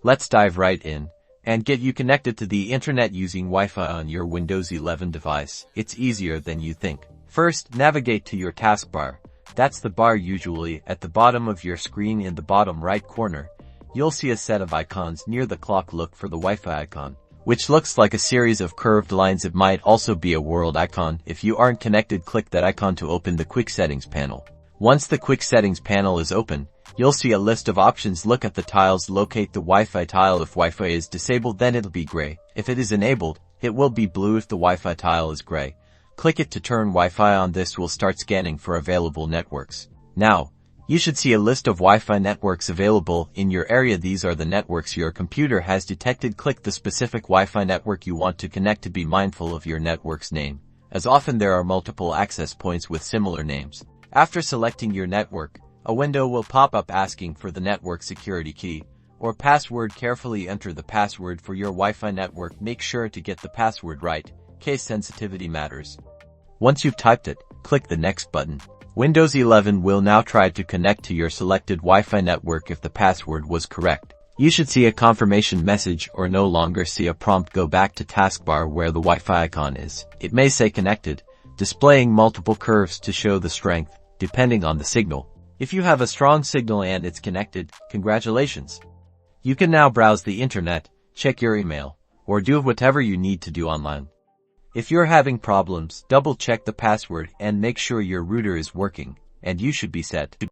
Let's dive right in and get you connected to the internet using Wi-Fi on your Windows 11 device. It's easier than you think. First, navigate to your taskbar. That's the bar usually at the bottom of your screen in the bottom right corner. You'll see a set of icons near the clock. Look for the Wi-Fi icon, which looks like a series of curved lines. It might also be a world icon. If you aren't connected, click that icon to open the Quick Settings panel. Once the Quick Settings panel is open, you'll see a list of options. Look at the tiles. Locate the Wi-Fi tile. If Wi-Fi is disabled, then it'll be gray. If it is enabled, it will be blue. If the Wi-Fi tile is gray, click it to turn Wi-Fi on. This will start scanning for available networks. Now, you should see a list of Wi-Fi networks available in your area. These are the networks your computer has detected. Click the specific Wi-Fi network you want to connect. To be mindful of your network's name, as often there are multiple access points with similar names. After selecting your network, a window will pop up asking for the network security key or password. Carefully enter the password for your Wi-Fi network. Make sure to get the password right. Case sensitivity matters. Once you've typed it, click the Next button. Windows 11 will now try to connect to your selected Wi-Fi network. If the password was correct, you should see a confirmation message or no longer see a prompt. Go back to taskbar where the Wi-Fi icon is. It may say connected, displaying multiple curves to show the strength, depending on the signal. If you have a strong signal and it's connected, congratulations. You can now browse the internet, check your email, or do whatever you need to do online. If you're having problems, double check the password and make sure your router is working, and you should be set.